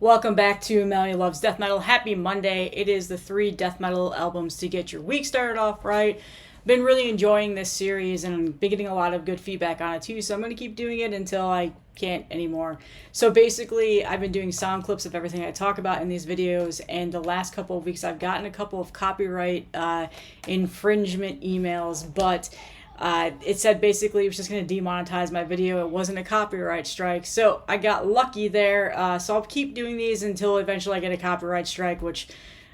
Welcome back to Melanie Loves Death Metal. Happy Monday. It is the 3 death metal albums to get your week started off right. Been really enjoying this series and been getting a lot of good feedback on it too, so I'm going to keep doing it until I can't anymore. So basically, I've been doing sound clips of everything I talk about in these videos, and the last couple of weeks I've gotten a couple of copyright infringement emails, but it said basically it was just going to demonetize my video. It wasn't a copyright strike, so I got lucky there. So I'll keep doing these until eventually I get a copyright strike, which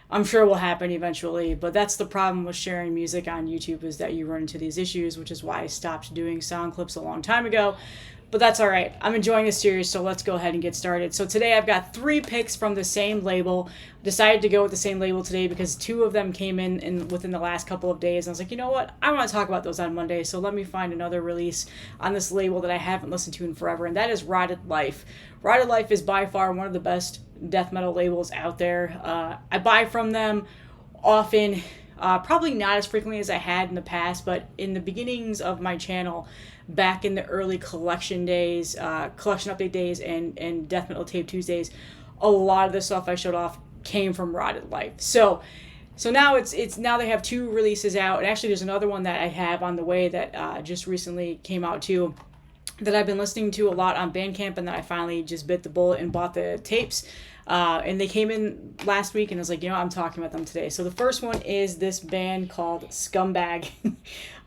I'm sure will happen eventually. But that's the problem with sharing music on YouTube, is that you run into these issues, which is why I stopped doing sound clips a long time ago. But that's all right. I'm enjoying this series, so let's go ahead and get started. So today I've got 3 picks from the same label. Decided to go with the same label today because 2 of them came in within the last couple of days. And I was like, you know what? I want to talk about those on Monday, so let me find another release on this label that I haven't listened to in forever, and that is Rotted Life. Rotted Life is by far one of the best death metal labels out there. I buy from them often. Probably not as frequently as I had in the past, but in the beginnings of my channel, back in the early collection days, collection update days, and Death Metal Tape Tuesdays, a lot of the stuff I showed off came from Rotted Life. So now it's now they have 2 releases out, and actually there's another one that I have on the way that just recently came out too, that I've been listening to a lot on Bandcamp, and then I finally just bit the bullet and bought the tapes. And they came in last week, and I was like, you know, I'm talking about them today. So the first one is this band called Scumbag,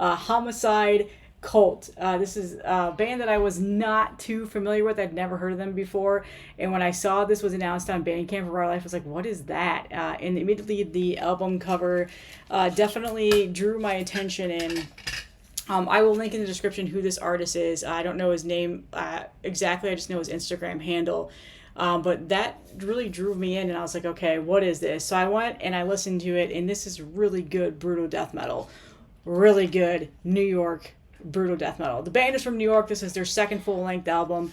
Homicide Cult. This is a band that I was not too familiar with. I'd never heard of them before. And when I saw this was announced on Bandcamp for Our Life, I was like, what is that? And immediately the album cover definitely drew my attention. And I will link in the description who this artist is. I don't know his name exactly. I just know his Instagram handle. But that really drew me in, and I was like, okay, what is this? So I went and I listened to it, and this is really good brutal death metal. Really good New York brutal death metal. The band is from New York. This is their second full-length album.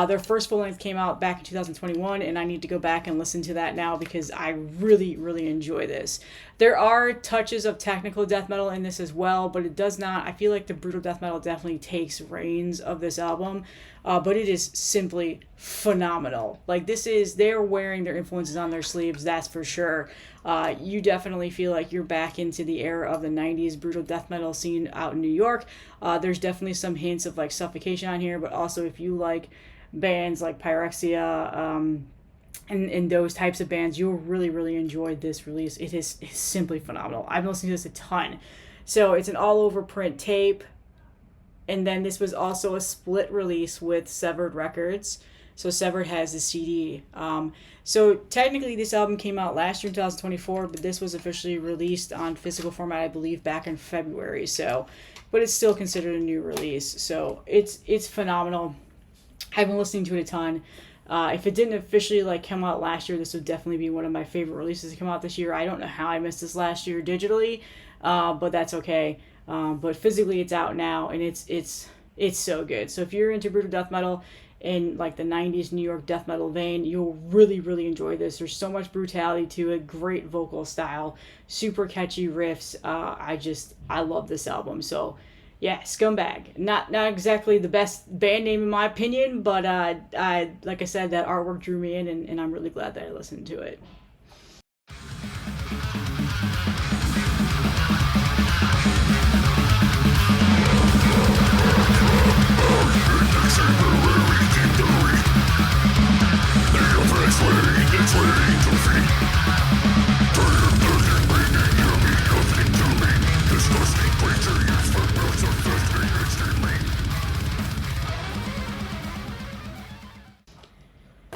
Their first full-length came out back in 2021, and I need to go back and listen to that now because I really, really enjoy this. There are touches of technical death metal in this as well, but it does not. I feel like the brutal death metal definitely takes reins of this album, but it is simply phenomenal. Like, they're wearing their influences on their sleeves, that's for sure. You definitely feel like you're back into the era of the 90s brutal death metal scene out in New York. There's definitely some hints of like Suffocation on here, but also if you like bands like Pyrexia and those types of bands, you'll really, really enjoy this release. It's simply phenomenal. I've been listening to this a ton. So it's an all-over print tape, and then this was also a split release with Severed Records. So Severed has the CD. So technically this album came out last year in 2024, but this was officially released on physical format, I believe, back in February. So, but it's still considered a new release. So it's phenomenal. I've been listening to it a ton. If it didn't officially come out last year, this would definitely be one of my favorite releases to come out this year. I don't know how I missed this last year digitally, but that's okay. But physically it's out now, and it's so good. So if you're into brutal death metal in like the 90s New York death metal vein, you'll really, really enjoy this. There's so much brutality to it, great vocal style, super catchy riffs. I love this album. So yeah, Scumbag. Not exactly the best band name in my opinion, but like I said, that artwork drew me in, and I'm really glad that I listened to it.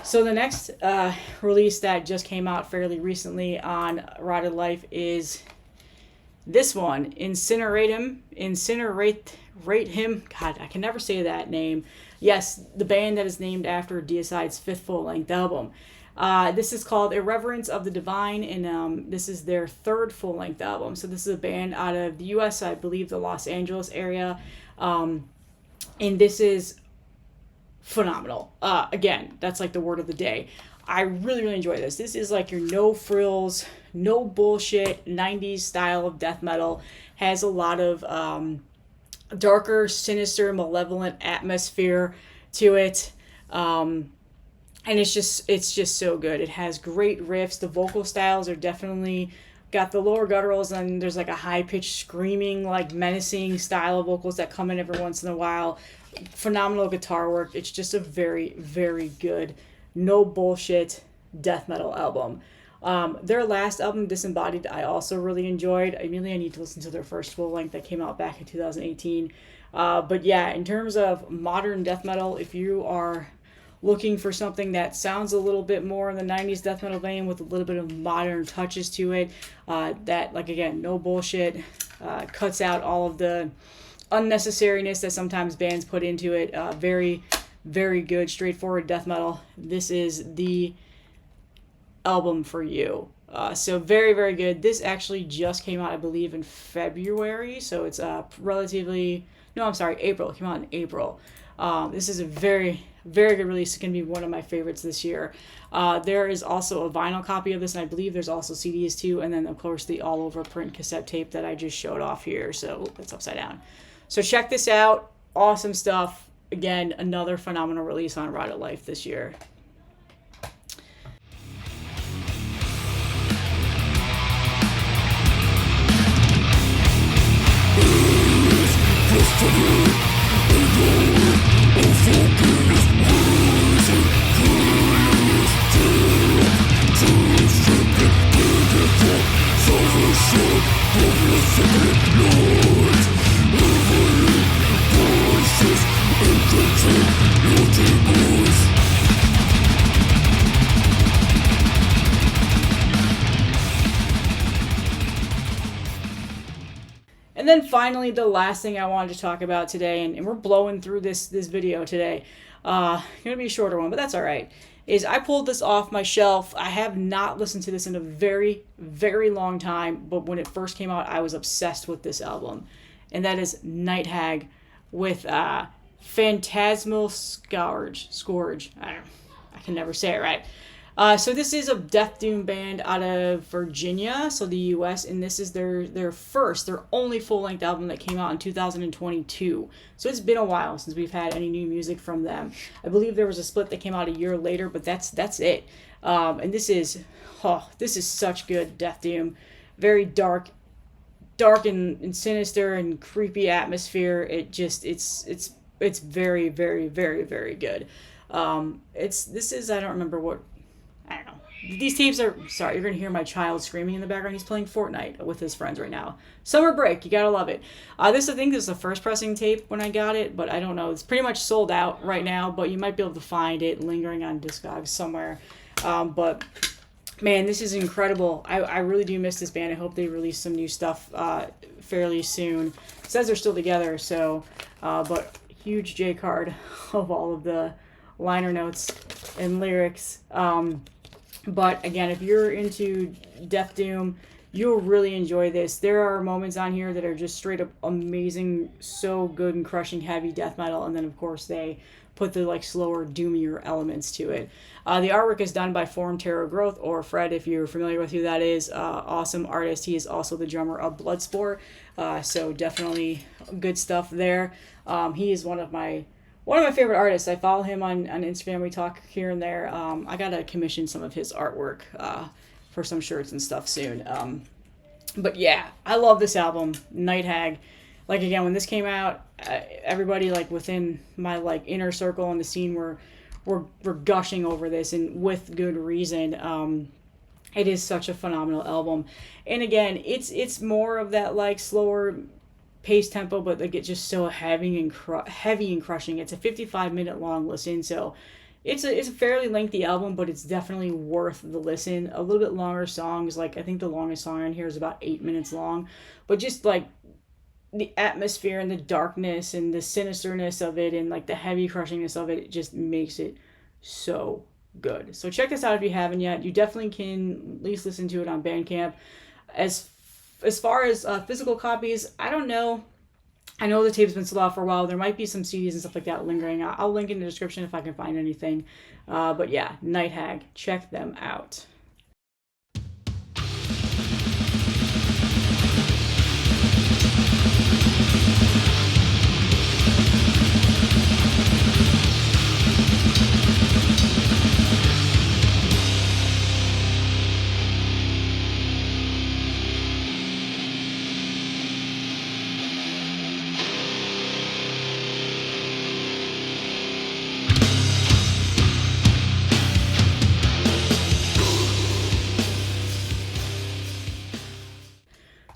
So the next release that just came out fairly recently on Rotted Life is this one, Insineratehymn. God, I can never say that name. Yes, the band that is named after Deicide's 5th full-length album. This is called Irreverence of the Divine, and this is their 3rd full-length album. So this is a band out of the U.S., I believe the Los Angeles area, and this is phenomenal. Again, that's like the word of the day. I really, really enjoy this. This is like your no frills, no bullshit 90s style of death metal. Has a lot of darker, sinister, malevolent atmosphere to it. and it's just so good. It has great riffs. The vocal styles are definitely got the lower gutturals, and there's like a high-pitched screaming, like menacing style of vocals that come in every once in a while. Phenomenal guitar work. It's just a very, very good, no bullshit death metal album. Their last album, Disembodied, I also really enjoyed. I need to listen to their first full length that came out back in 2018. But yeah, in terms of modern death metal, if you are looking for something that sounds a little bit more in the 90s death metal vein with a little bit of modern touches to it, that, like, again, no bullshit, cuts out all of the unnecessariness that sometimes bands put into it. Very, very good, straightforward death metal. This is the album for you. So very, very good. This actually just came out, I believe, in February, so it's April. It came out in April. This is a very, very good release. It's going to be one of my favorites this year. There is also a vinyl copy of this, and I believe there's also CDs too, and then, of course, the all-over print cassette tape that I just showed off here. So that's upside down. So check this out. Awesome stuff. Again, another phenomenal release on Ride of Life this year. And then finally, the last thing I wanted to talk about today, and we're blowing through this video today, gonna be a shorter one, but that's all right, is I pulled this off my shelf. I have not listened to this in a very, very long time, but when it first came out, I was obsessed with this album, and that is Night Hag with Fantasmal Scourge. I can never say it right. So this is a death doom band out of Virginia, so the U.S., and this is their only full-length album that came out in 2022. So it's been a while since we've had any new music from them. I believe there was a split that came out a year later, but that's it. And this is such good death doom, very dark and sinister and creepy atmosphere. It's very, very, very, very good. I don't remember what. I don't know. These tapes are... Sorry, you're going to hear my child screaming in the background. He's playing Fortnite with his friends right now. Summer break. You got to love it. I think this is the first pressing tape when I got it, but I don't know. It's pretty much sold out right now, but you might be able to find it lingering on Discogs somewhere. But, man, this is incredible. I really do miss this band. I hope they release some new stuff fairly soon. It says they're still together, so... but huge J card of all of the liner notes and lyrics. But again, if you're into death doom, you'll really enjoy this. There are moments on here that are just straight up amazing, so good and crushing heavy death metal, and then of course they put the like slower, doomier elements to it. The artwork is done by Form Terror Growth, or Fred, if you're familiar with who that is. Awesome artist. He is also the drummer of Bloodsport, so definitely good stuff there. He is one of my favorite artists. I follow him on Instagram. We talk here and there. I gotta commission some of his artwork for some shirts and stuff soon. But yeah, I love this album, Night Hag. Like, again, when this came out, everybody like within my like inner circle in the scene were gushing over this, and with good reason. It is such a phenomenal album, and again, it's more of that like slower pace tempo, but like it's just so heavy and crushing. It's a 55-minute long listen, so it's a fairly lengthy album, but it's definitely worth the listen. A little bit longer songs, like I think the longest song on here is about 8 minutes long, but just like the atmosphere and the darkness and the sinisterness of it and like the heavy crushingness of it just makes it so good. So check this out if you haven't yet. You definitely can at least listen to it on Bandcamp. As far as physical copies, I don't know. I know the tape's been sold out for a while. There might be some CDs and stuff like that lingering. I'll link in the description if I can find anything. But yeah, Night Hag. Check them out.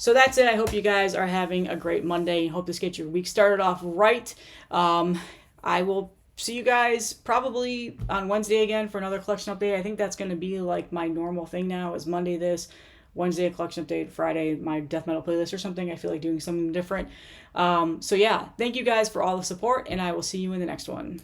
So that's it. I hope you guys are having a great Monday. Hope this gets your week started off right. I will see you guys probably on Wednesday again for another collection update. I think that's going to be like my normal thing now, is Monday this, Wednesday a collection update, Friday my death metal playlist or something. I feel like doing something different. So yeah, thank you guys for all the support, and I will see you in the next one.